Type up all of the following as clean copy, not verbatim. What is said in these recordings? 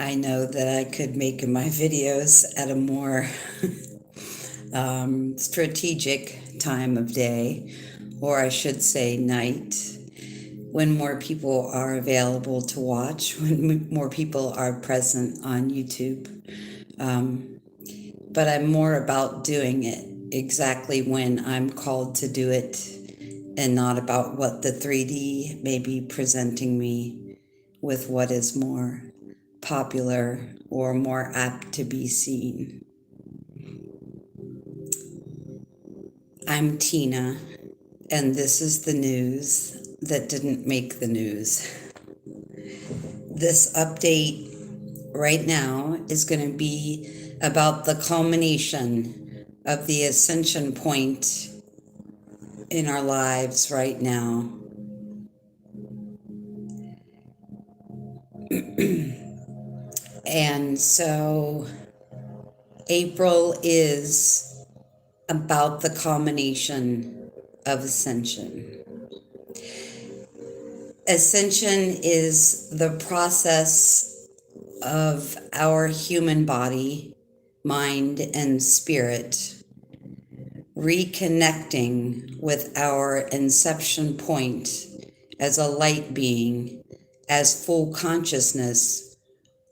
I know that I could make my videos at a more strategic time of day, or I should say night, when more people are available to watch, when more people are present on YouTube. But I'm more about doing it exactly when I'm called to do it, and not about what the 3D may be presenting me with what is more popular or more apt to be seen. I'm Tina, and this is the news that didn't make the news. This update right now is going to be about the culmination of the ascension point in our lives right now. And so April is about the culmination of ascension. Ascension is the process of our human body, mind, and spirit reconnecting with our inception point as a light being, as full consciousness,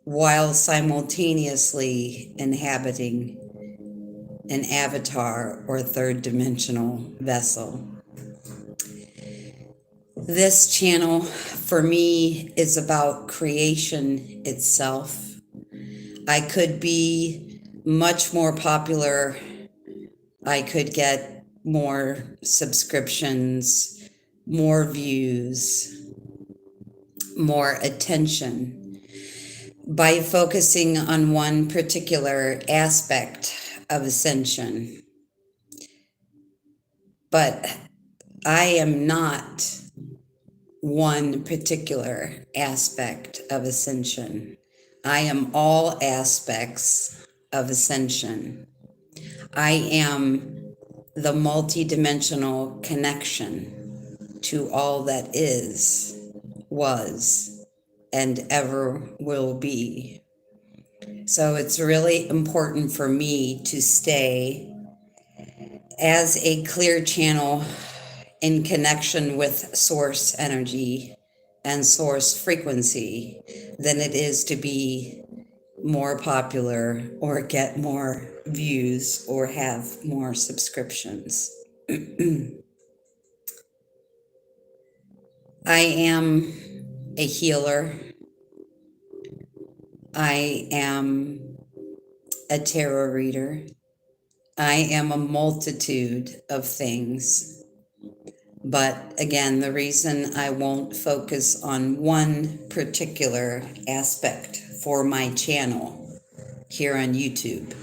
while simultaneously inhabiting an avatar or third dimensional vessel. This channel for me is about creation itself. I could be much more popular. I could get more subscriptions, more views, more attention by focusing on one particular aspect of ascension. But I am not one particular aspect of ascension. I am all aspects of ascension. I am the multidimensional connection to all that is, was, and ever will be. So it's really important for me to stay as a clear channel in connection with source energy and source frequency than it is to be more popular or get more views or have more subscriptions. I am a healer. I am a tarot reader. I am a multitude of things. But again, the reason I won't focus on one particular aspect for my channel here on YouTube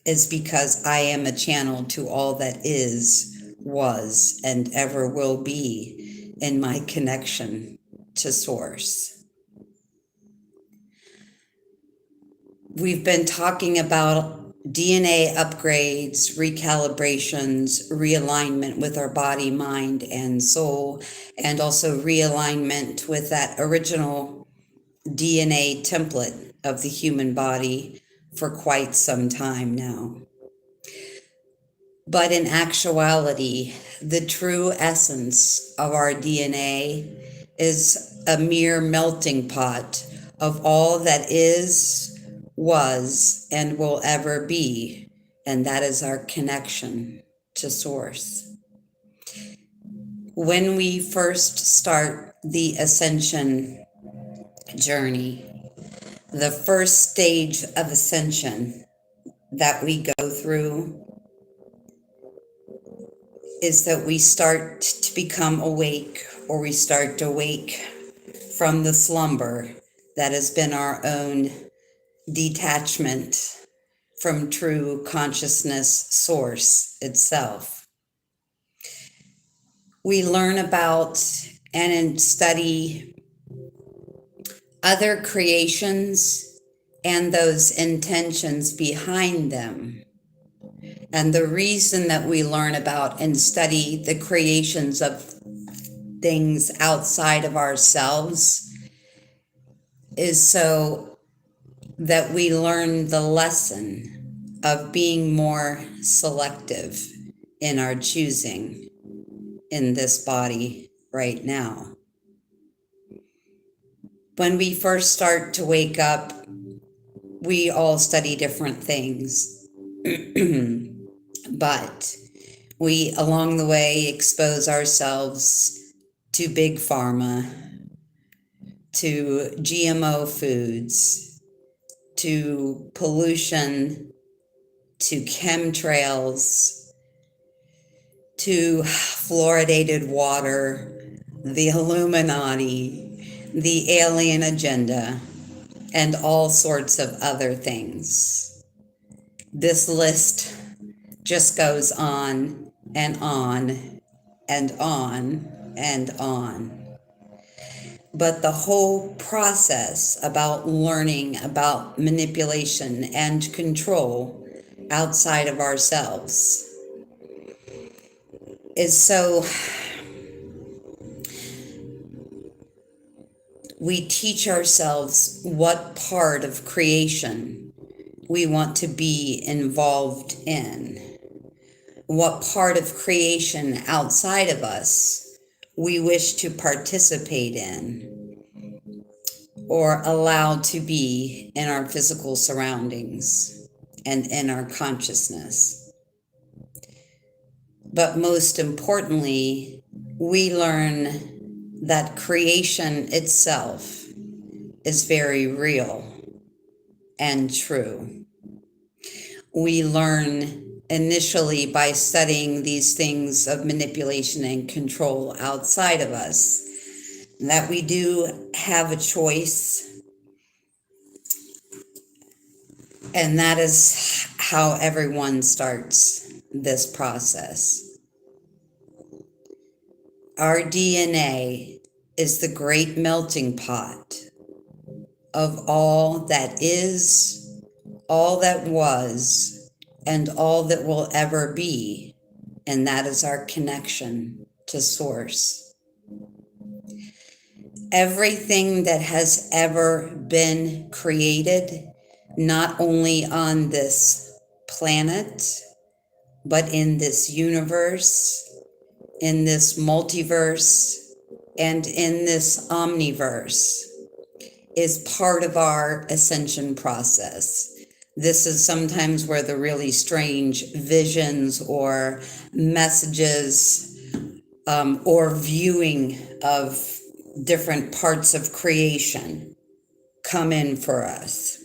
is because I am a channel to all that is, was, and ever will be in my connection to Source. We've been talking about DNA upgrades, recalibrations, realignment with our body, mind, and soul, and also realignment with that original DNA template of the human body for quite some time now. But in actuality, the true essence of our DNA is a mere melting pot of all that is, was, and will ever be, and that is our connection to Source. When we first start the ascension journey, the first stage of ascension that we go through is that we start to become awake, or we start to wake from the slumber that has been our own detachment from true consciousness source itself. We learn about and study other creations and those intentions behind them. And the reason that we learn about and study the creations of things outside of ourselves is so that we learn the lesson of being more selective in our choosing in this body right now. When we first start to wake up, we all study different things, but we, along the way, expose ourselves to big pharma, to GMO foods, to pollution, to chemtrails, to fluoridated water, the Illuminati, the alien agenda, and all sorts of other things. This list just goes on and on and on and on. But the whole process about learning about manipulation and control outside of ourselves is so, we teach ourselves what part of creation we want to be involved in, what part of creation outside of us we wish to participate in or allow to be in our physical surroundings and in our consciousness. But most importantly, we learn that creation itself is very real and true. We learn initially by studying these things of manipulation and control outside of us that we do have a choice, and that is how everyone starts this process. Our DNA is the great melting pot of all that is, all that was, and all that will ever be, and that is our connection to Source. Everything that has ever been created, not only on this planet, but in this universe, in this multiverse, and in this omniverse, is part of our ascension process. This is sometimes where the really strange visions or messages or viewing of different parts of creation come in for us.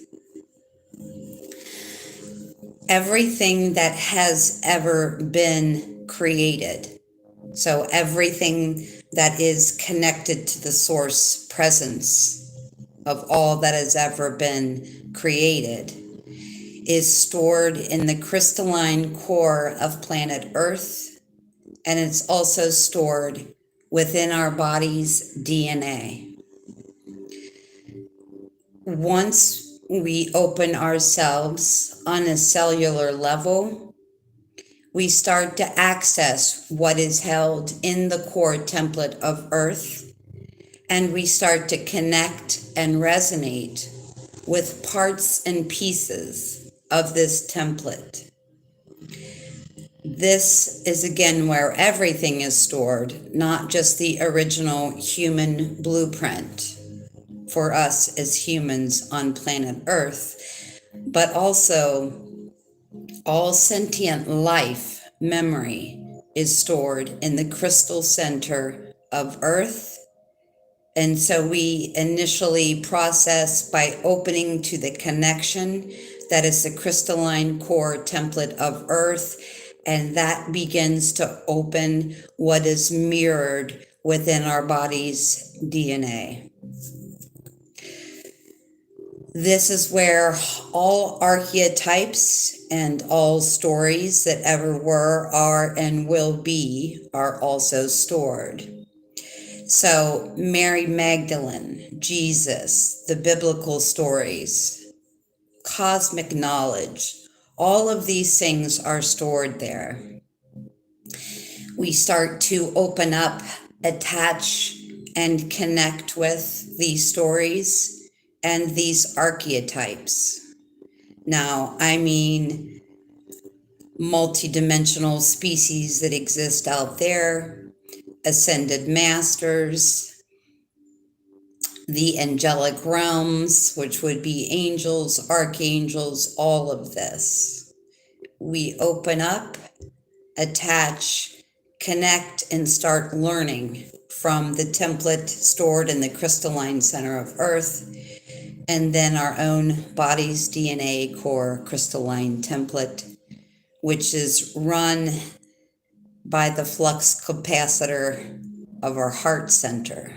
Everything that has ever been created, so everything that is connected to the source presence of all that has ever been created, is stored in the crystalline core of planet Earth, and it's also stored within our body's DNA. Once we open ourselves on a cellular level, we start to access what is held in the core template of Earth, and we start to connect and resonate with parts and pieces of this template. This is again where everything is stored, not just the original human blueprint for us as humans on planet Earth, but also all sentient life memory is stored in the crystal center of Earth. And so we initially process by opening to the connection that is the crystalline core template of Earth, and that begins to open what is mirrored within our body's DNA. This is where all archetypes and all stories that ever were, are, and will be are also stored. So Mary Magdalene, Jesus, the biblical stories, cosmic knowledge, all of these things are stored there. We start to open up, attach, and connect with these stories, and these archetypes. Now, I mean multidimensional species that exist out there, ascended masters, the angelic realms, which would be angels, archangels, all of this. We open up, attach, connect, and start learning from the template stored in the crystalline center of Earth, and then our own body's DNA core crystalline template, which is run by the flux capacitor of our heart center.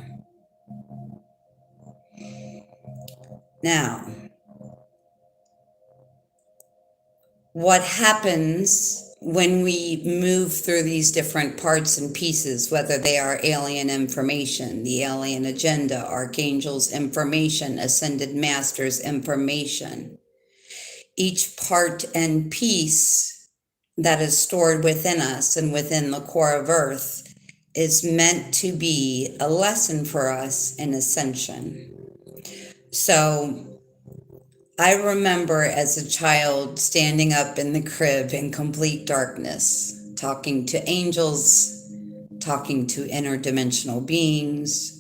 Now, what happens when we move through these different parts and pieces, whether they are alien information, the alien agenda, archangels information, ascended masters information, each part and piece that is stored within us and within the core of Earth is meant to be a lesson for us in Ascension. So I remember as a child standing up in the crib in complete darkness, talking to angels, talking to interdimensional beings,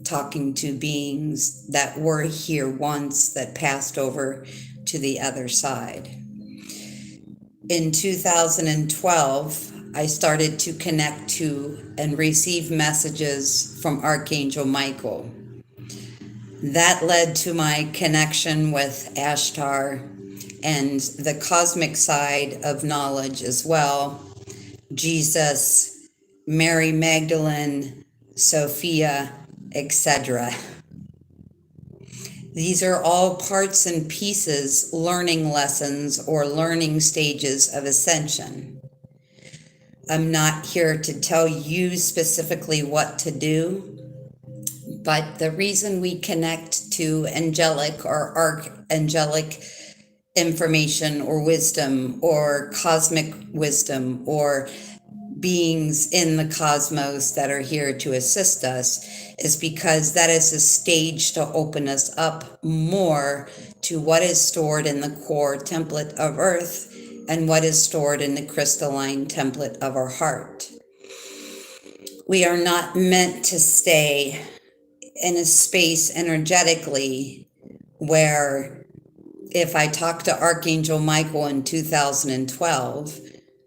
talking to beings that were here once that passed over to the other side. In 2012, I started to connect to and receive messages from Archangel Michael. That led to my connection with Ashtar and the cosmic side of knowledge as well. Jesus, Mary Magdalene, Sophia, etc. These are all parts and pieces, learning lessons or learning stages of Ascension. I'm not here to tell you specifically what to do, but the reason we connect to angelic or archangelic information or wisdom or cosmic wisdom or beings in the cosmos that are here to assist us is because that is a stage to open us up more to what is stored in the core template of Earth and what is stored in the crystalline template of our heart. We are not meant to stay in a space energetically where if I talk to Archangel Michael in 2012,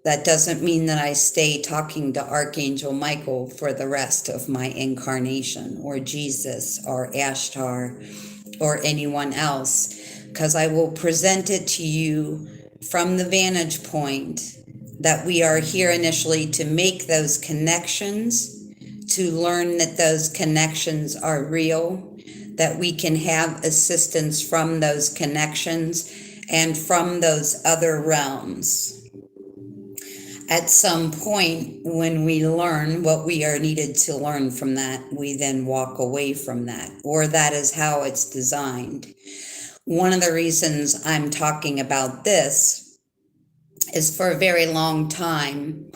that doesn't mean that I stay talking to Archangel Michael for the rest of my incarnation, or Jesus, or Ashtar, or anyone else, because I will present it to you from the vantage point that we are here initially to make those connections, to learn that those connections are real, that we can have assistance from those connections and from those other realms. At some point, when we learn what we are needed to learn from that, we then walk away from that, or that is how it's designed. One of the reasons I'm talking about this is for a very long time,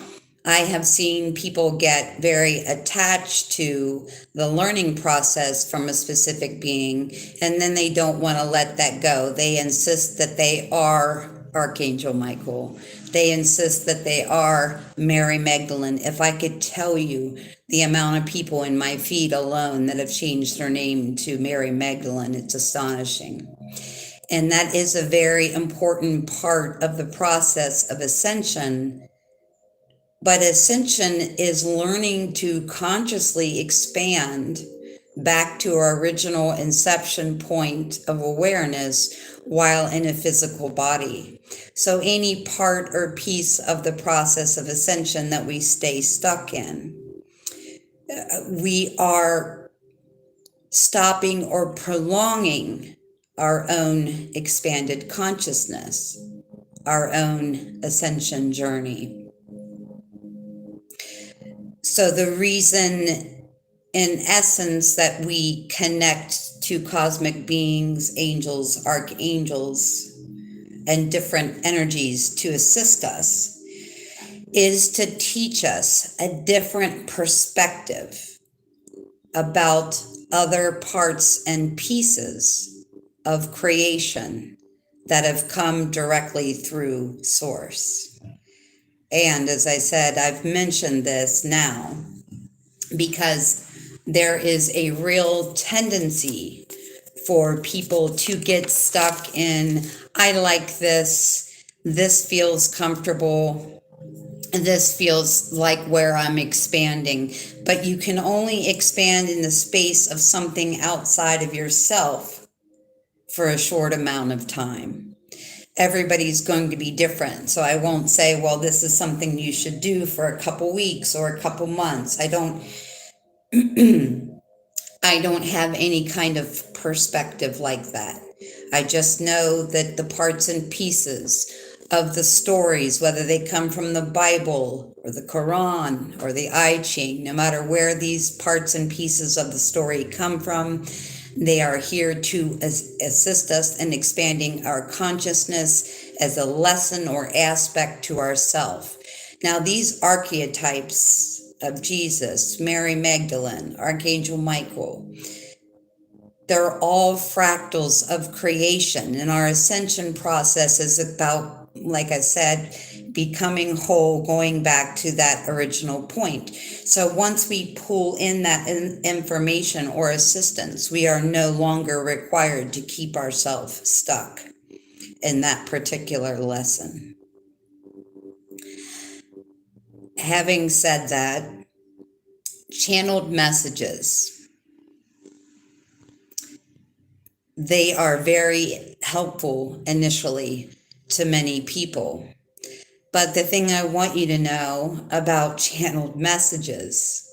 I have seen people get very attached to the learning process from a specific being, and then they don't want to let that go. They insist that they are Archangel Michael. They insist that they are Mary Magdalene. If I could tell you the amount of people in my feed alone that have changed their name to Mary Magdalene, it's astonishing. And that is a very important part of the process of Ascension. But Ascension is learning to consciously expand back to our original inception point of awareness while in a physical body. So any part or piece of the process of Ascension that we stay stuck in, we are stopping or prolonging our own expanded consciousness, our own Ascension journey. So the reason, in essence, that we connect to cosmic beings, angels, archangels, and different energies to assist us is to teach us a different perspective about other parts and pieces of creation that have come directly through Source. And as I said, I've mentioned this now because there is a real tendency for people to get stuck in, I like this feels comfortable, this feels like where I'm expanding. But you can only expand in the space of something outside of yourself for a short amount of time. Everybody's going to be different. So I won't say, well, this is something you should do for a couple weeks or a couple months. I don't have any kind of perspective like that. I just know that the parts and pieces of the stories, whether they come from the Bible or the Quran or the I Ching, no matter where these parts and pieces of the story come from, they are here to assist us in expanding our consciousness as a lesson or aspect to ourself. Now, these archetypes of Jesus, Mary Magdalene, Archangel Michael, they're all fractals of creation. And our ascension process is about, like I said, becoming whole, going back to that original point. So once we pull in that information or assistance, we are no longer required to keep ourselves stuck in that particular lesson. Having said that, channeled messages, they are very helpful initially to many people. But the thing I want you to know about channeled messages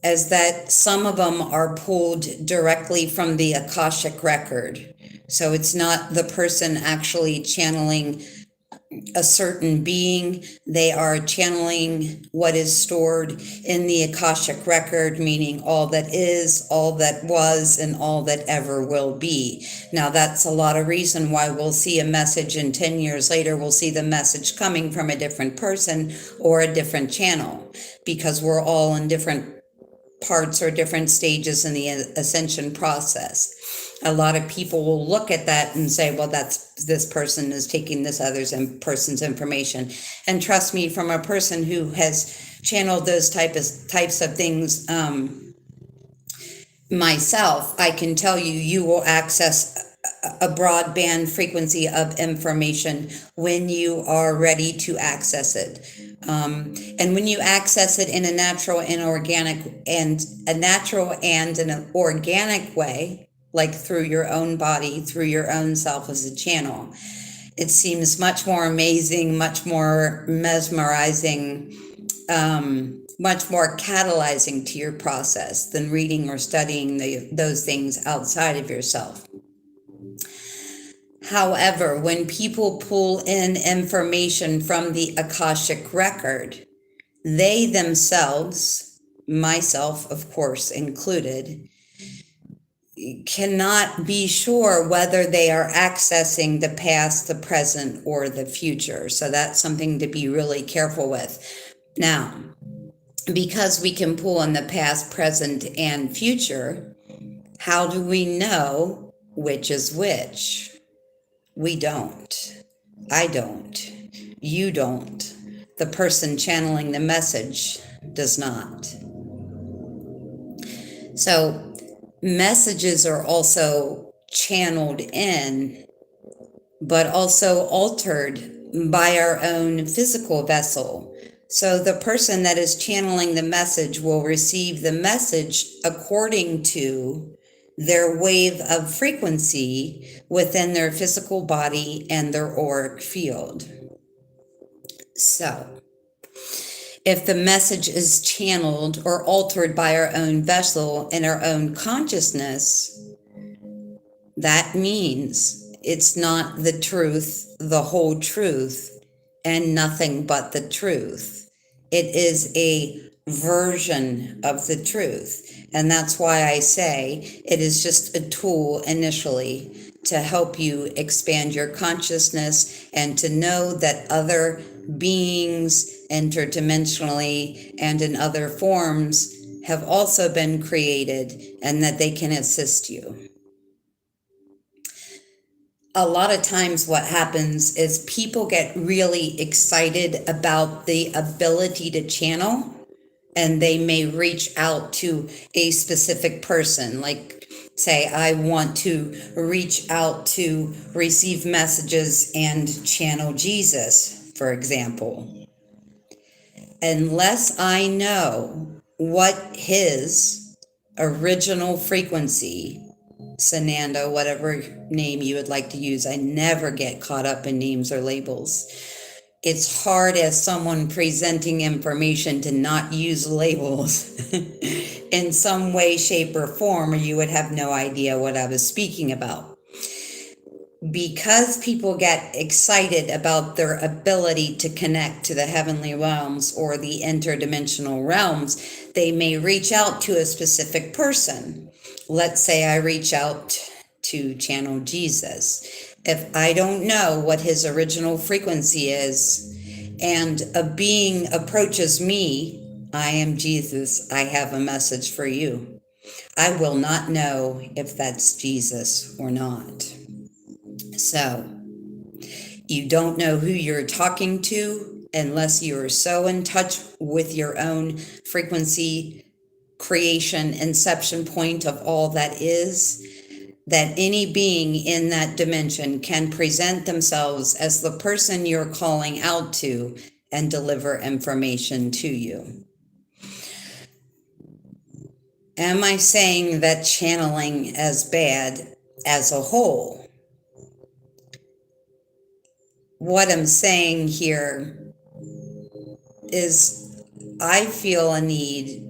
is that some of them are pulled directly from the Akashic record. So it's not the person actually channeling a certain being. They are channeling what is stored in the Akashic record, meaning all that is, all that was, and all that ever will be. Now, that's a lot of reason why we'll see a message and 10 years later, we'll see the message coming from a different person or a different channel, because we're all in different parts or different stages in the ascension process. A lot of people will look at that and say, well, this person is taking this person's information. And trust me, from a person who has channeled those types of things myself, I can tell you, you will access a broadband frequency of information when you are ready to access it. And when you access it in a natural and an organic way, like through your own body, through your own self as a channel, it seems much more amazing, much more mesmerizing, much more catalyzing to your process than reading or studying those things outside of yourself. However, when people pull in information from the Akashic record, they themselves, myself of course included, cannot be sure whether they are accessing the past, the present, or the future. So that's something to be really careful with. Now, because we can pull in the past, present, and future, how do we know which is which? We don't. I don't. You don't. The person channeling the message does not. So messages are also channeled in, but also altered by our own physical vessel. So the person that is channeling the message will receive the message according to their wave of frequency within their physical body and their auric field. So if the message is channeled or altered by our own vessel and our own consciousness, that means it's not the truth, the whole truth, and nothing but the truth. It is a version of the truth. And that's why I say it is just a tool initially to help you expand your consciousness and to know that other beings interdimensionally and in other forms have also been created and that they can assist you. A lot of times what happens is people get really excited about the ability to channel, and they may reach out to a specific person, like say, I want to reach out to receive messages and channel Jesus, for example. Unless I know what his original frequency, Sananda, whatever name you would like to use, I never get caught up in names or labels. It's hard as someone presenting information to not use labels in some way, shape, or form, or you would have no idea what I was speaking about. Because people get excited about their ability to connect to the heavenly realms or the interdimensional realms, they may reach out to a specific person. Let's say I reach out to channel Jesus. If I don't know what his original frequency is, and a being approaches me, I am Jesus, I have a message for you, I will not know if that's Jesus or not. So, you don't know who you're talking to unless you are so in touch with your own frequency, creation, inception point of all that is, that any being in that dimension can present themselves as the person you're calling out to and deliver information to you. Am I saying that channeling is bad as a whole? What I'm saying here is I feel a need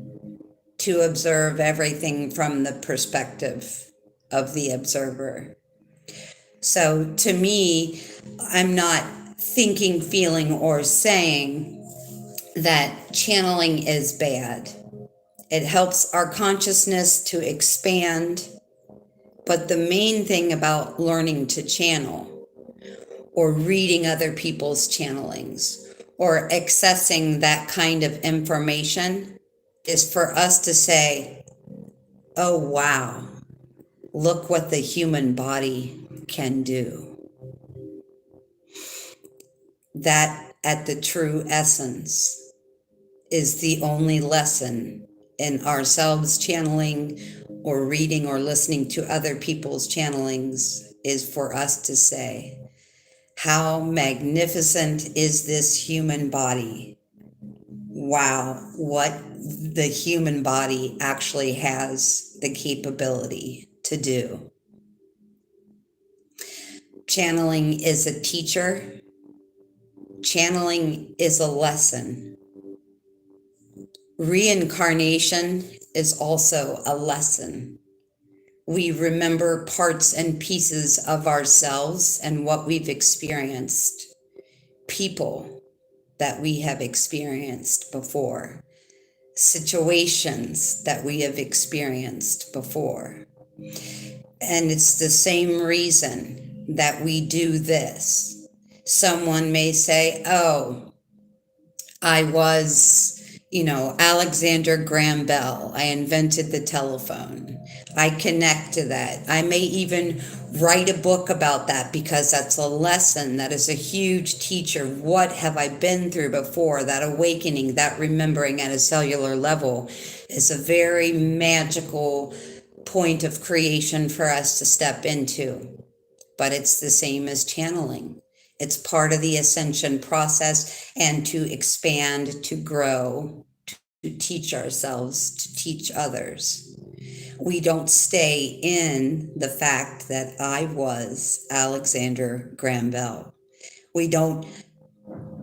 to observe everything from the perspective of the observer. So to me, I'm not thinking, feeling, or saying that channeling is bad. It helps our consciousness to expand, but the main thing about learning to channel or reading other people's channelings or accessing that kind of information is for us to say, oh, wow, look what the human body can do. That, at the true essence, is the only lesson in ourselves channeling or reading or listening to other people's channelings, is for us to say, how magnificent is this human body? Wow, what the human body actually has the capability to do. Channeling is a teacher. Channeling is a lesson. Reincarnation is also a lesson. We remember parts and pieces of ourselves and what we've experienced, people that we have experienced before, situations that we have experienced before. And it's the same reason that we do this. Someone may say, oh, I was, Alexander Graham Bell. I invented the telephone. I connect to that. I may even write a book about that because that's a lesson. That is a huge teacher. What have I been through before? That awakening, that remembering at a cellular level is a very magical point of creation for us to step into. But it's the same as channeling. It's part of the ascension process, and to expand, to grow, to teach ourselves, to teach others. We don't stay in the fact that I was Alexander Graham Bell. We don't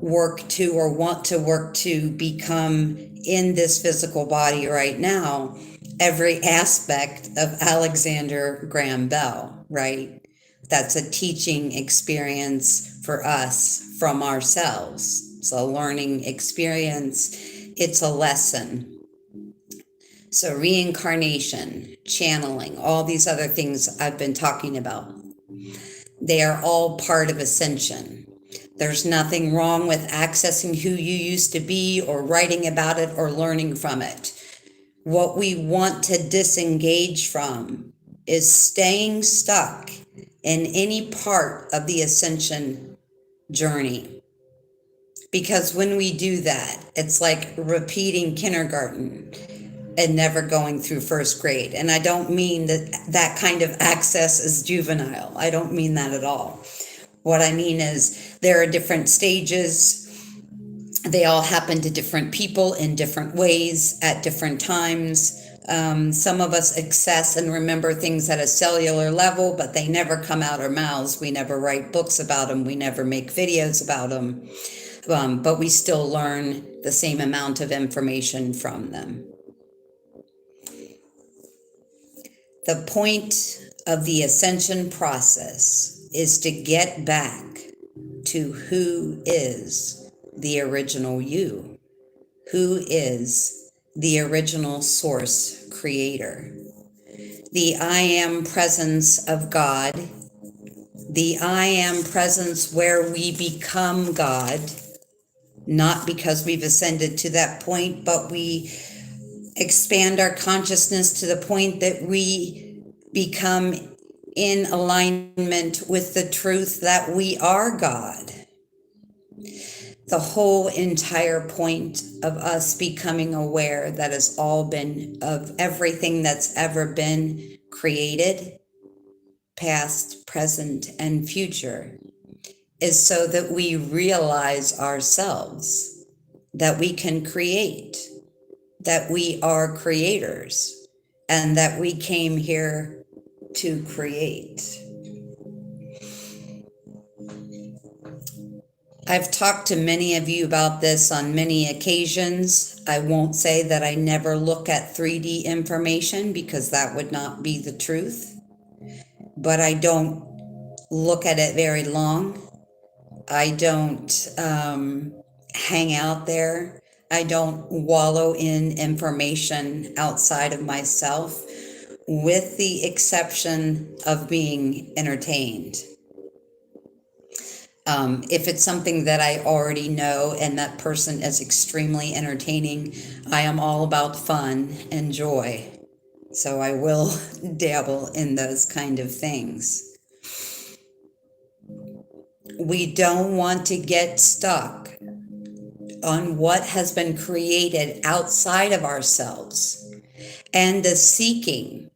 work to or want to work to become in this physical body right now every aspect of Alexander Graham Bell, right? That's a teaching experience for us from ourselves. It's a learning experience. It's a lesson. So reincarnation, channeling, all these other things I've been talking about, they are all part of ascension. There's nothing wrong with accessing who you used to be or writing about it or learning from it. What we want to disengage from is staying stuck in any part of the ascension journey. Because when we do that, it's like repeating kindergarten and never going through first grade. And I don't mean that that kind of access is juvenile. I don't mean that at all. What I mean is there are different stages. They all happen to different people in different ways at different times. Some of us access and remember things at a cellular level, but they never come out our mouths. We never write books about them. We never make videos about them. But we still learn the same amount of information from them. The point of the ascension process is to get back to who is the original you, who is the original source creator, the I am presence of God, the I am presence where we become God, not because we've ascended to that point, but we expand our consciousness to the point that we become in alignment with the truth that we are God. The whole entire point of us becoming aware that has all been, of everything that's ever been created, past, present, and future, is so that we realize ourselves, that we can create, that we are creators, and that we came here to create. I've talked to many of you about this on many occasions. I won't say that I never look at 3D information because that would not be the truth, but I don't look at it very long. I don't hang out there. I don't wallow in information outside of myself, with the exception of being entertained. If it's something that I already know and that person is extremely entertaining, I am all about fun and joy. So I will dabble in those kind of things. We don't want to get stuck on what has been created outside of ourselves and the seeking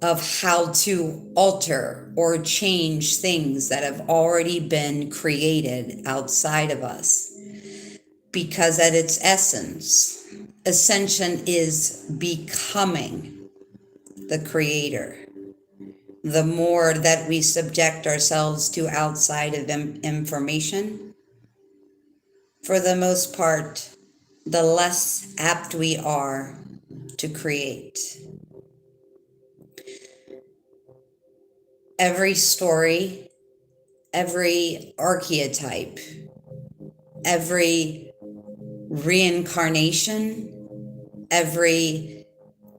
of how to alter or change things that have already been created outside of us. Because at its essence, ascension is becoming the creator. The more that we subject ourselves to outside of information, for the most part, the less apt we are to create. Every story, every archetype, every reincarnation, every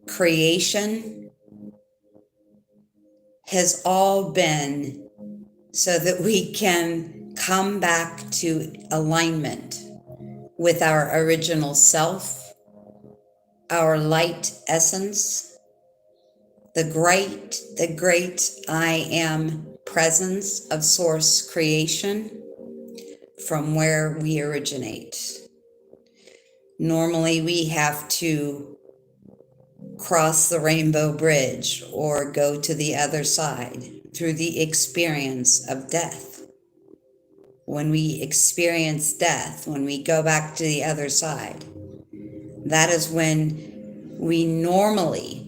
creation has all been so that we can come back to alignment with our original self, our light essence, the great I am presence of source creation from where we originate. Normally we have to cross the rainbow bridge or go to the other side through the experience of death. When we experience death, when we go back to the other side, that is when we normally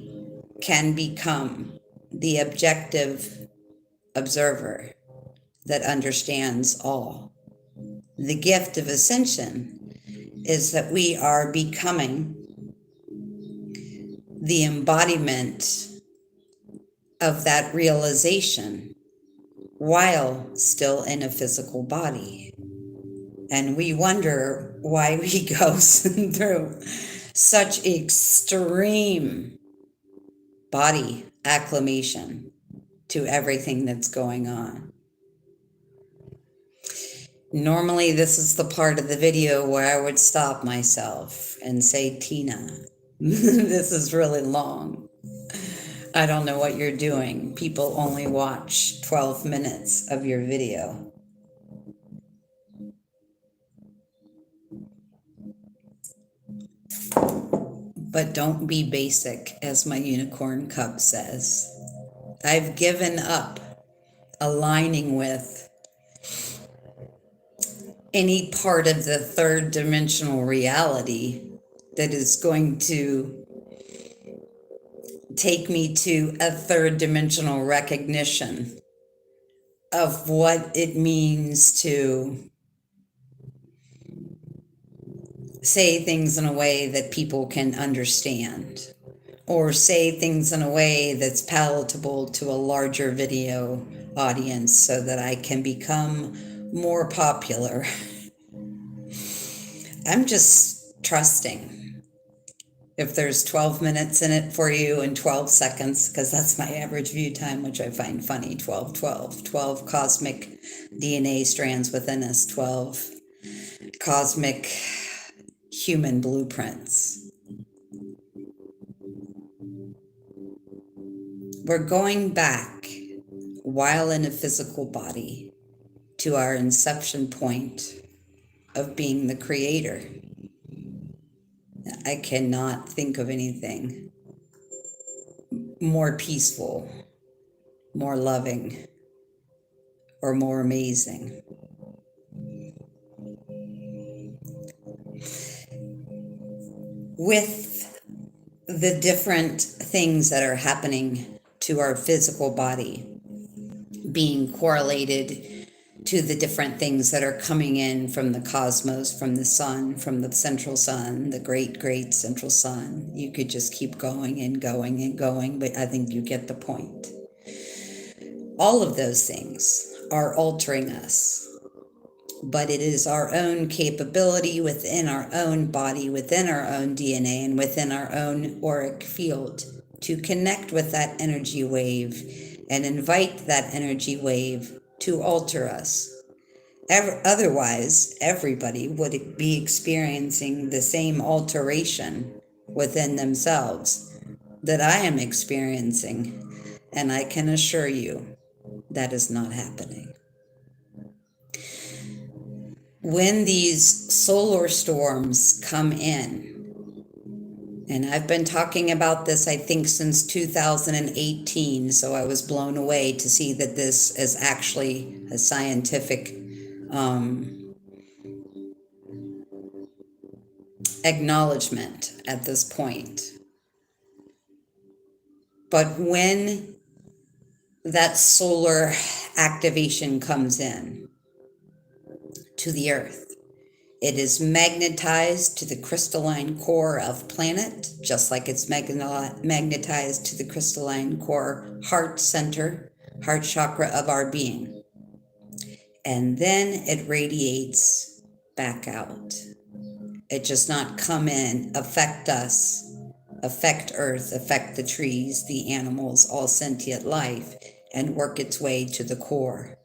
can become the objective observer that understands all. The gift of ascension is that we are becoming the embodiment of that realization while still in a physical body. And we wonder why we go through such extreme body acclimation to everything that's going on. Normally, this is the part of the video where I would stop myself and say, Tina, This is really long. I don't know what you're doing. People only watch 12 minutes of your video. But don't be basic, as my unicorn cub says. I've given up aligning with any part of the third dimensional reality that is going to take me to a third dimensional recognition of what it means to say things in a way that people can understand, or say things in a way that's palatable to a larger video audience so that I can become more popular. I'm just trusting. If there's 12 minutes in it for you and 12 seconds, because that's my average view time, which I find funny, 12, 12, 12 cosmic DNA strands within us, 12 cosmic human blueprints. We're going back while in a physical body to our inception point of being the creator. I cannot think of anything more peaceful, more loving, or more amazing. With the different things that are happening to our physical body being correlated to the different things that are coming in from the cosmos, from the sun, from the central sun, the great, great central sun. You could just keep going and going and going, but I think you get the point. All of those things are altering us, but it is our own capability within our own body, within our own DNA, and within our own auric field to connect with that energy wave and invite that energy wave to alter us. Otherwise, everybody would be experiencing the same alteration within themselves that I am experiencing, and I can assure you that is not happening. When these solar storms come in, and I've been talking about this, I think, since 2018, so I was blown away to see that this is actually a scientific acknowledgement at this point. But when that solar activation comes in to the Earth, it is magnetized to the crystalline core of planet, just like it's magnetized to the crystalline core heart center, heart chakra of our being. And then it radiates back out. It does not come in, affect us, affect Earth, affect the trees, the animals, all sentient life, and work its way to the core.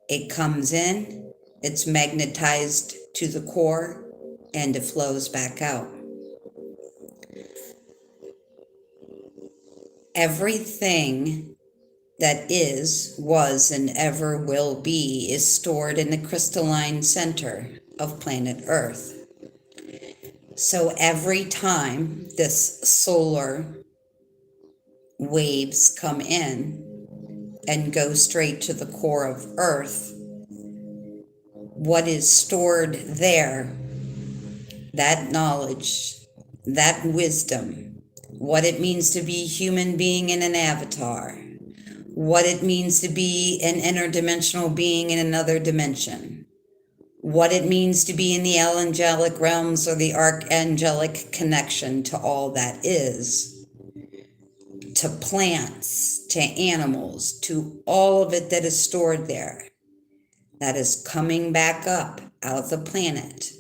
It comes in, it's magnetized to the core, and it flows back out. Everything that is, was, and ever will be is stored in the crystalline center of planet Earth. So every time this solar waves come in and go straight to the core of Earth, what is stored there, that knowledge, that wisdom, what it means to be a human being in an avatar, what it means to be an interdimensional being in another dimension, what it means to be in the angelic realms or the archangelic connection to all that is, to plants, to animals, to all of it that is stored there, that is coming back up out of the planet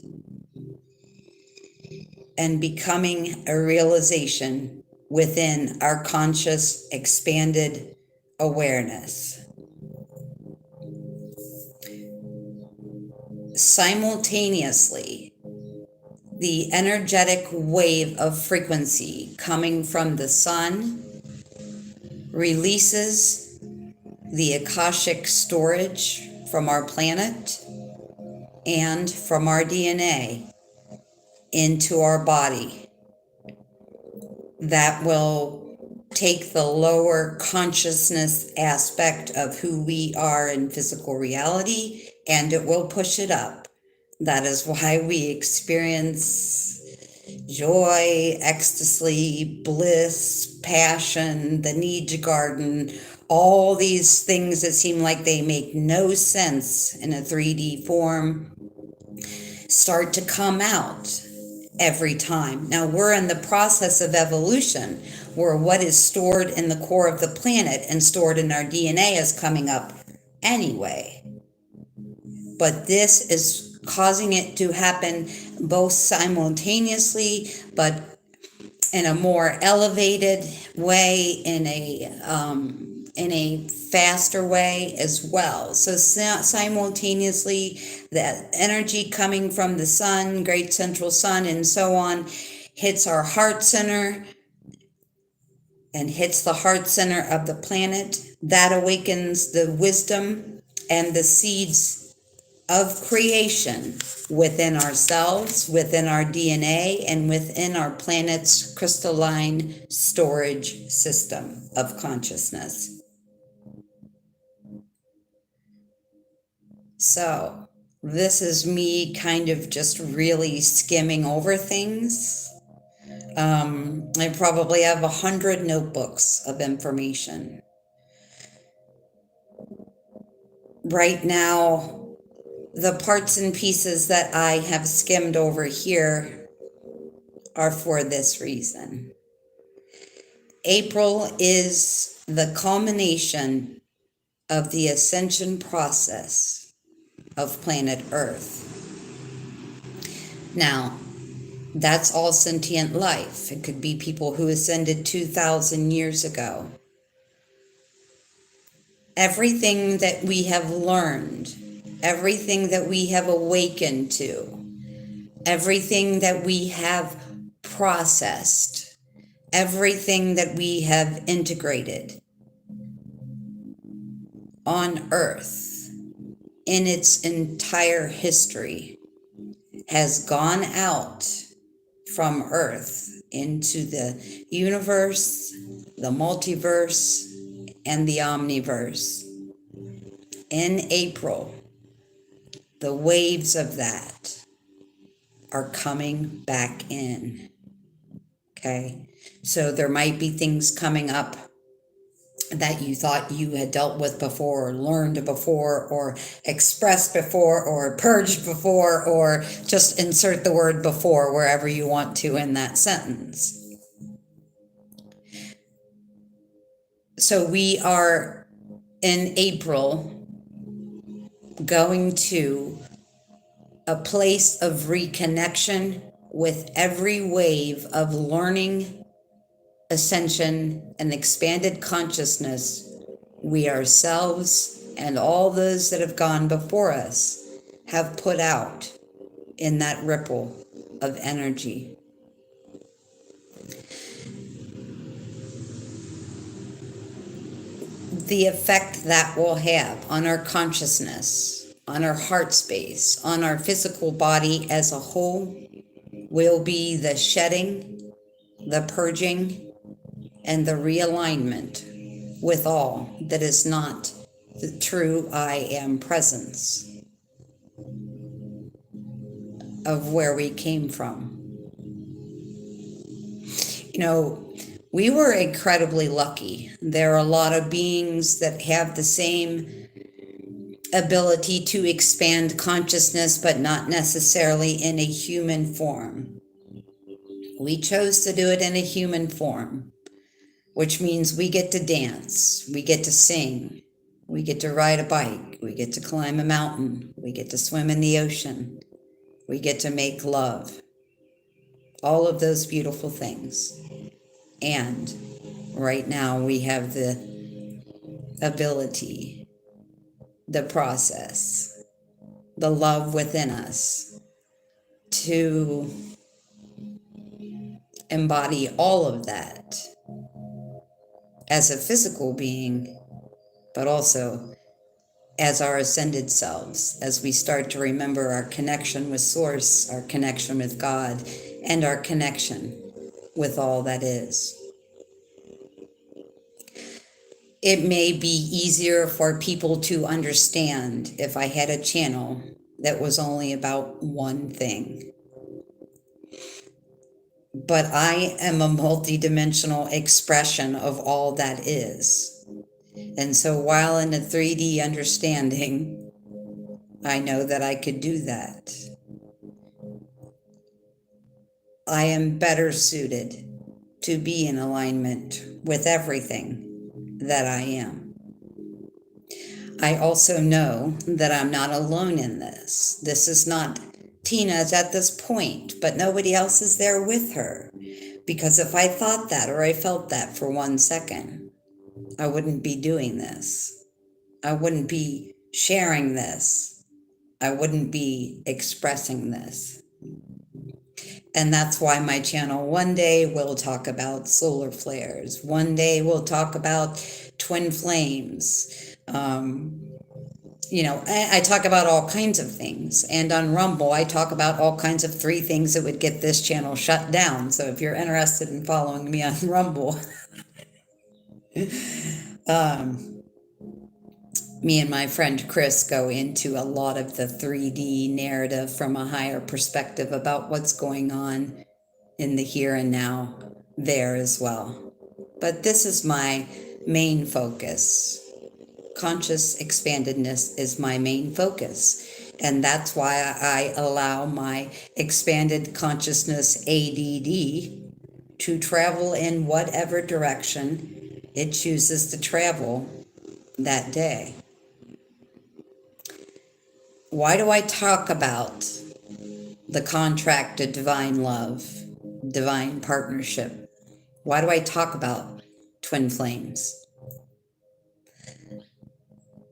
and becoming a realization within our conscious, expanded awareness. Simultaneously, the energetic wave of frequency coming from the sun releases the Akashic storage from our planet and from our DNA into our body. That will take the lower consciousness aspect of who we are in physical reality, and it will push it up. That is why we experience joy, ecstasy, bliss, passion, the need to garden, all these things that seem like they make no sense in a 3D form start to come out every time. Now we're in the process of evolution where what is stored in the core of the planet and stored in our DNA is coming up anyway. But this is causing it to happen both simultaneously, but in a more elevated way, in a faster way as well. So simultaneously, the energy coming from the sun, great central sun, and so on, hits our heart center and hits the heart center of the planet. That awakens the wisdom and the seeds of creation within ourselves, within our DNA, and within our planet's crystalline storage system of consciousness. So, this is me kind of just really skimming over things. I probably have 100 notebooks of information. Right now, the parts and pieces that I have skimmed over here are for this reason. April is the culmination of the ascension process of planet Earth. Now, that's all sentient life. It could be people who ascended 2,000 years ago. Everything that we have learned, everything that we have awakened to, everything that we have processed, everything that we have integrated on Earth in its entire history has gone out from Earth into the universe, the multiverse, and the omniverse. In April, the waves of that are coming back in. Okay? So there might be things coming up that you thought you had dealt with before, or learned before, or expressed before, or purged before, or just insert the word before wherever you want to in that sentence. So we are in April going to a place of reconnection with every wave of learning, ascension, and expanded consciousness we ourselves and all those that have gone before us have put out in that ripple of energy. The effect that will have on our consciousness, on our heart space, on our physical body as a whole will be the shedding, the purging, and the realignment with all that is not the true I am presence of where we came from. You know, we were incredibly lucky. There are a lot of beings that have the same ability to expand consciousness, but not necessarily in a human form. We chose to do it in a human form, which means we get to dance, we get to sing, we get to ride a bike, we get to climb a mountain, we get to swim in the ocean, we get to make love. All of those beautiful things. And right now we have the ability, the process, the love within us to embody all of that as a physical being, but also as our ascended selves, as we start to remember our connection with Source, our connection with God, and our connection with all that is. It may be easier for people to understand if I had a channel that was only about one thing. But I am a multidimensional expression of all that is. And so while in a 3D understanding, I know that I could do that. I am better suited to be in alignment with everything that I am. I also know that I'm not alone in this. This is not Tina's at this point, but nobody else is there with her. Because if I thought that or I felt that for 1 second, I wouldn't be doing this. I wouldn't be sharing this. I wouldn't be expressing this. And that's why my channel one day will talk about solar flares. One day we'll talk about twin flames. I talk about all kinds of things. And on Rumble, I talk about all kinds of 3 things that would get this channel shut down. So if you're interested in following me on Rumble, me and my friend Chris go into a lot of the 3D narrative from a higher perspective about what's going on in the here and now there as well. But this is my main focus. Conscious expandedness is my main focus. And that's why I allow my expanded consciousness ADD to travel in whatever direction it chooses to travel that day. Why do I talk about the contract of divine love, divine partnership? Why do I talk about twin flames?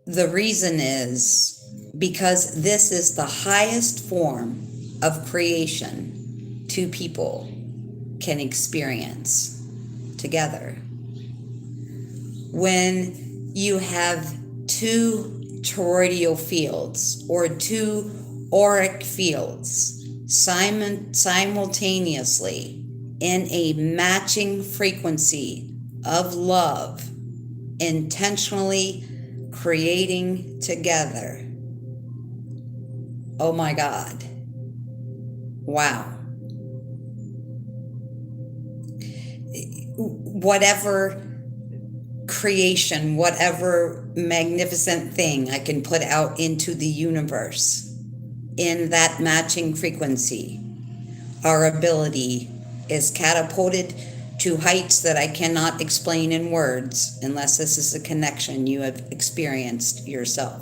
The reason is because this is the highest form of creation 2 people can experience together. When you have 2 toroidal fields or 2 auric fields simultaneously in a matching frequency of love, intentionally creating together. Oh my God. Wow. Whatever creation, whatever magnificent thing I can put out into the universe in that matching frequency, our ability is catapulted to heights that I cannot explain in words unless this is a connection you have experienced yourself.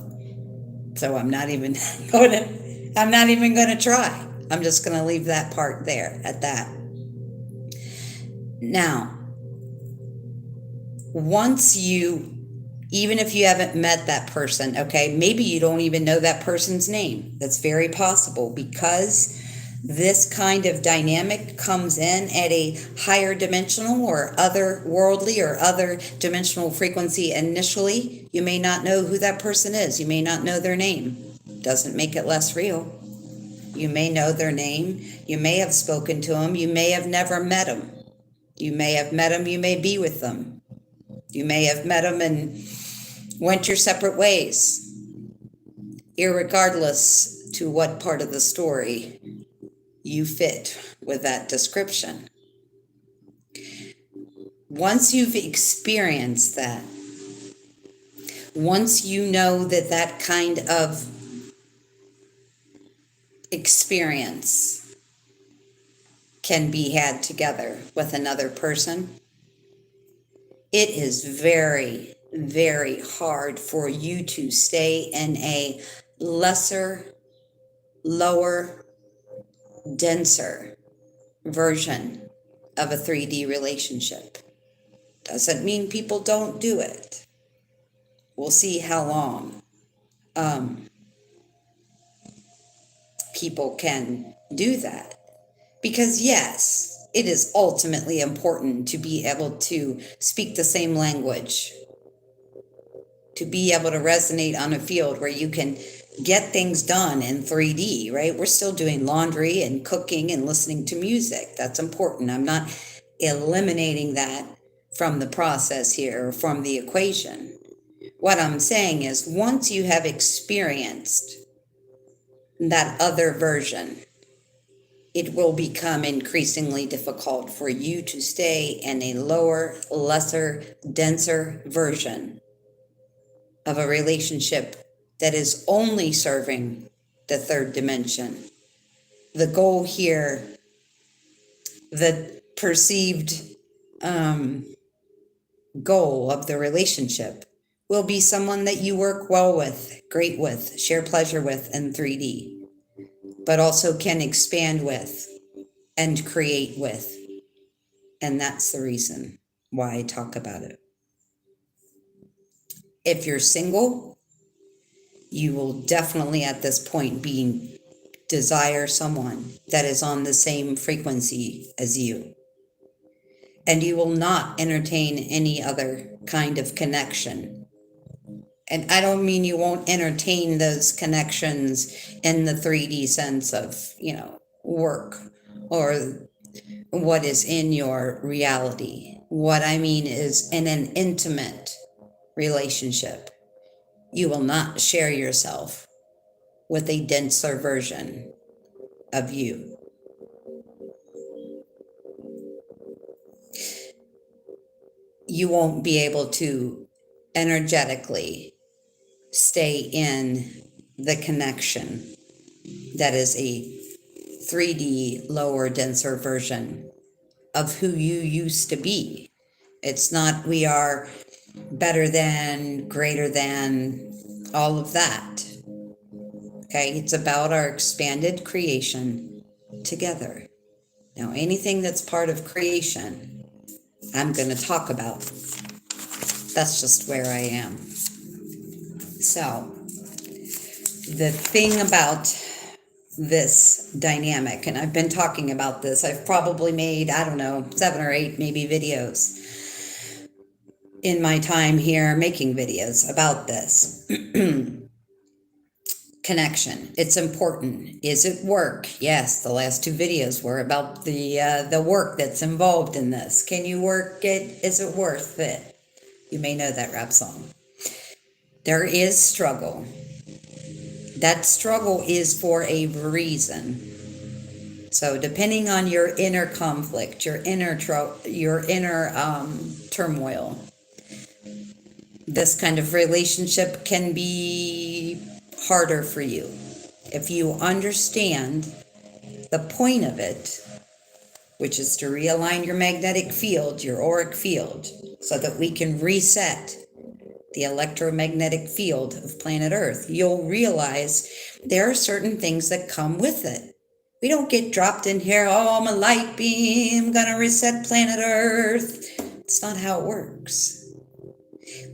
So I'm not even going to try. I'm just going to leave that part there at that. Now, once even if you haven't met that person, okay, maybe you don't even know that person's name. That's very possible because this kind of dynamic comes in at a higher dimensional or other worldly or other dimensional frequency initially. You may not know who that person is. You may not know their name. Doesn't make it less real. You may know their name. You may have spoken to them. You may have never met them. You may have met them. You may be with them. You may have met them and went your separate ways. Irregardless to what part of the story you fit with that description. Once you've experienced that, once you know that that kind of experience can be had together with another person, it is very, very hard for you to stay in a lesser, lower, denser version of a 3D relationship. Doesn't mean people don't do it. We'll see how long people can do that. Because yes, it is ultimately important to be able to speak the same language, to be able to resonate on a field where you can get things done in 3D, right? We're still doing laundry and cooking and listening to music. That's important. I'm not eliminating that from the process here, or from the equation. What I'm saying is, once you have experienced that other version, it will become increasingly difficult for you to stay in a lower, lesser, denser version of a relationship that is only serving the third dimension. The goal here, the perceived goal of the relationship, will be someone that you work well with, great with, share pleasure with in 3D, but also can expand with and create with. And that's the reason why I talk about it. If you're single, you will definitely at this point desire someone that is on the same frequency as you. And you will not entertain any other kind of connection. And I don't mean you won't entertain those connections in the 3D sense of, work or what is in your reality. What I mean is in an intimate relationship, you will not share yourself with a denser version of you. You won't be able to energetically stay in the connection that is a 3D lower, denser version of who you used to be. It's not we are better than, greater than, all of that. Okay, it's about our expanded creation together. Now, anything that's part of creation, I'm going to talk about. That's just where I am. So, the thing about this dynamic, and I've been talking about this, I've probably made, 7 or 8 maybe videos in my time here making videos about this. Connection. It's important. Is it work? Yes, the last 2 videos were about the work that's involved in this. Can you work it? Is it worth it? You may know that rap song. There is struggle. That struggle is for a reason. So depending on your inner conflict, your inner turmoil, this kind of relationship can be harder for you. If you understand the point of it, which is to realign your magnetic field, your auric field, so that we can reset the electromagnetic field of planet Earth, you'll realize there are certain things that come with it. We don't get dropped in here, I'm a light beam, gonna reset planet Earth. It's not how it works.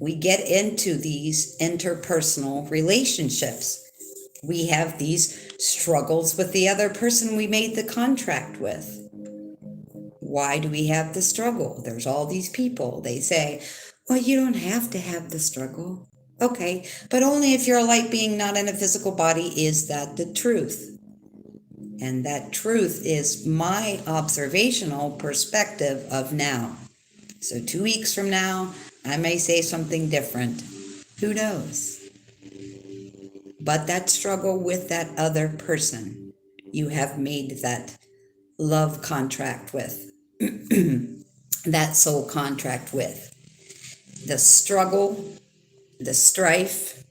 We get into these interpersonal relationships. We have these struggles with the other person we made the contract with. Why do we have the struggle? There's all these people. They say, well, you don't have to have the struggle. Okay, but only if you're a light being not in a physical body. Is that the truth? And that truth is my observational perspective of now. So 2 weeks from now, I may say something different. Who knows? But that struggle with that other person, you have made that love contract with, that soul contract with. The struggle, the strife,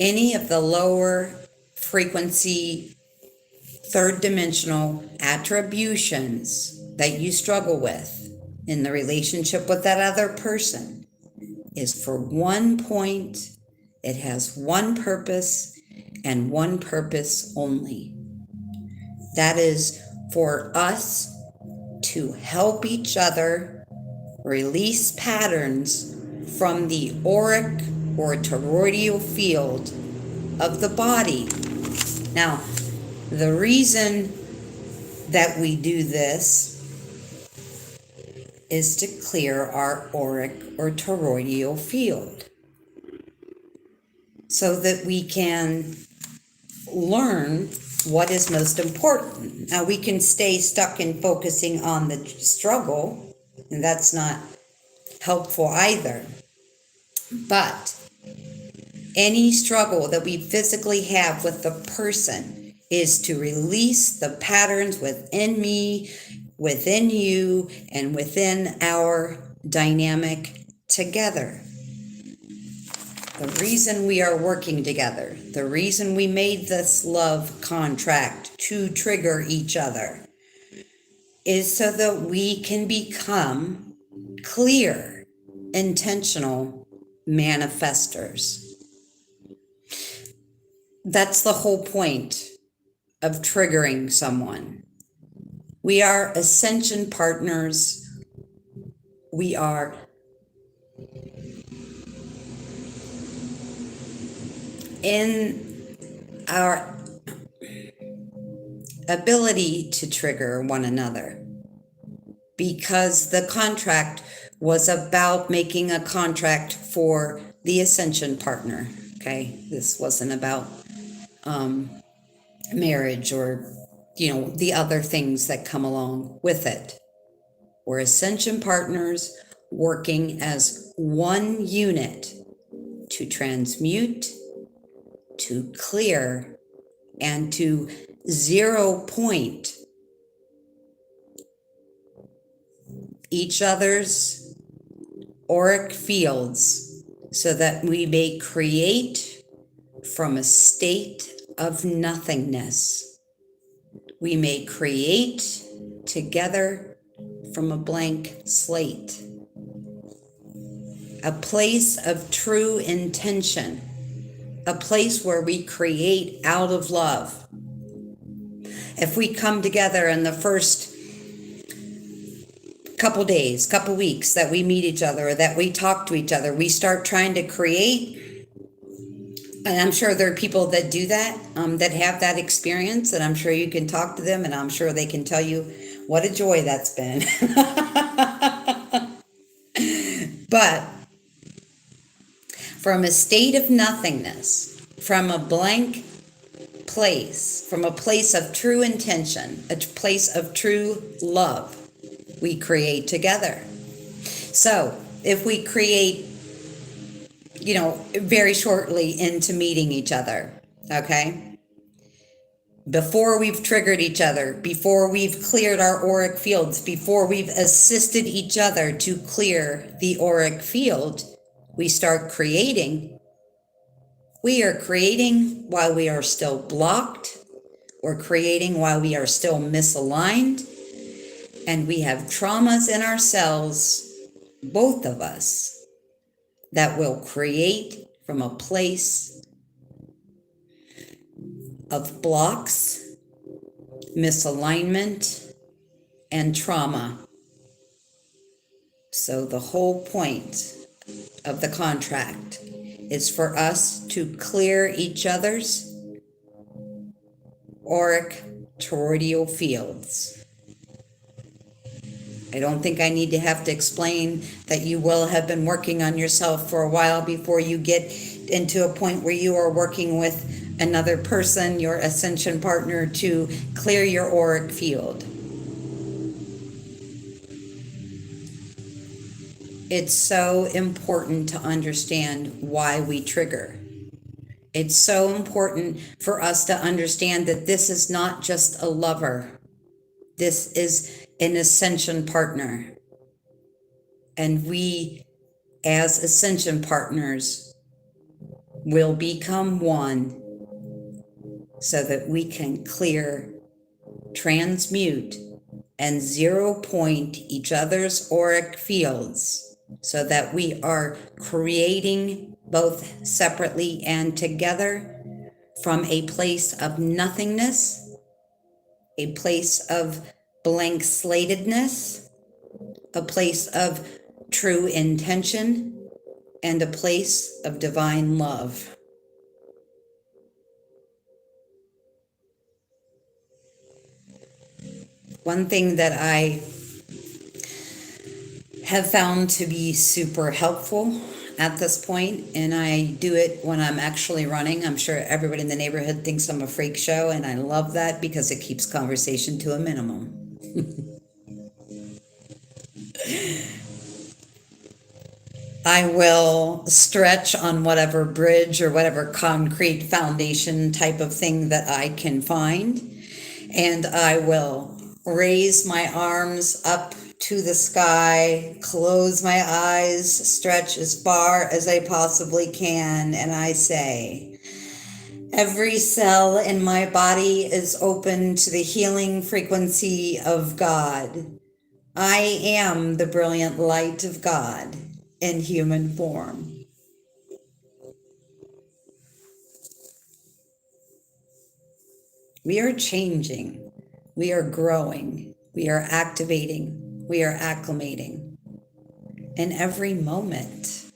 any of the lower frequency, third dimensional attributions that you struggle with in the relationship with that other person is for one point. It has one purpose and one purpose only. That is for us to help each other release patterns from the auric or toroidal field of the body. Now, the reason that we do this is to clear our auric or toroidal field so that we can learn what is most important. Now, we can stay stuck in focusing on the struggle, and that's not helpful either. But any struggle that we physically have with the person is to release the patterns within me, within you, and within our dynamic together. The reason we are working together, the reason we made this love contract to trigger each other, is so that we can become clear, intentional manifestors. That's the whole point of triggering someone. We are ascension partners. We are in our ability to trigger one another, because the contract was about making a contract for the ascension partner. Okay, this wasn't about marriage or the other things that come along with it. We're ascension partners working as one unit to transmute, to clear, and to 0 point each other's auric fields so that we may create from a state of nothingness. We may create together from a blank slate. A place of true intention. A place where we create out of love. If we come together in the first couple days, couple weeks that we meet each other, or that we talk to each other, we start trying to create. And I'm sure there are people that do that, that have that experience, and I'm sure you can talk to them, and I'm sure they can tell you what a joy that's been. But from a state of nothingness, from a blank place, from a place of true intention, a place of true love, we create together. So if we create, very shortly into meeting each other, okay? Before we've triggered each other, before we've cleared our auric fields, before we've assisted each other to clear the auric field, we start creating. We are creating while we are still blocked. We're creating while we are still misaligned. And we have traumas in ourselves, both of us, that will create from a place of blocks, misalignment, and trauma. So the whole point of the contract is for us to clear each other's auric toroidal fields. I don't think I need to have to explain that you will have been working on yourself for a while before you get into a point where you are working with another person, your ascension partner, to clear your auric field. It's so important to understand why we trigger. It's so important for us to understand that this is not just a lover. This is an ascension partner. And we, as ascension partners, will become one so that we can clear, transmute, and 0 point each other's auric fields so that we are creating both separately and together from a place of nothingness, a place of blank slatedness, a place of true intention, and a place of divine love. One thing that I have found to be super helpful at this point, and I do it when I'm actually running. I'm sure everybody in the neighborhood thinks I'm a freak show, and I love that because it keeps conversation to a minimum. I will stretch on whatever bridge or whatever concrete foundation type of thing that I can find. And I will raise my arms up to the sky, close my eyes, stretch as far as I possibly can, and I say, every cell in my body is open to the healing frequency of God. I am the brilliant light of God in human form. We are changing. We are growing. We are activating. We are acclimating. In every moment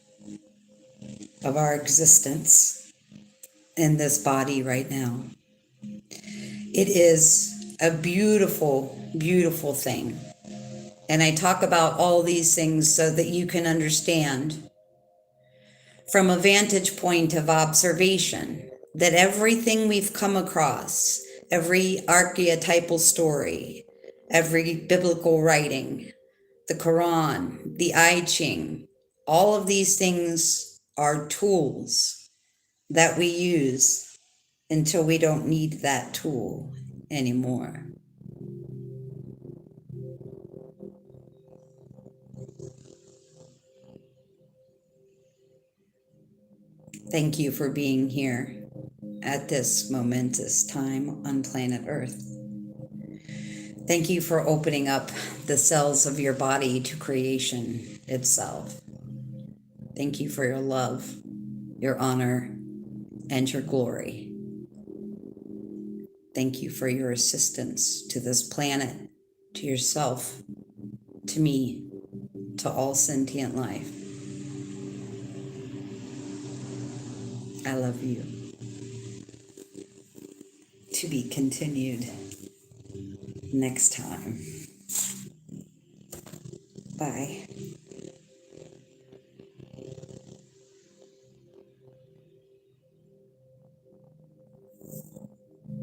of our existence in this body right now. It is a beautiful, beautiful thing. And I talk about all these things so that you can understand from a vantage point of observation that everything we've come across, every archetypal story, every biblical writing, the Quran, the I Ching, all of these things are tools that we use until we don't need that tool anymore. Thank you for being here at this momentous time on planet Earth. Thank you for opening up the cells of your body to creation itself. Thank you for your love, your honor, and your glory. Thank you for your assistance to this planet, to yourself, to me, to all sentient life. I love you. To be continued next time. Bye.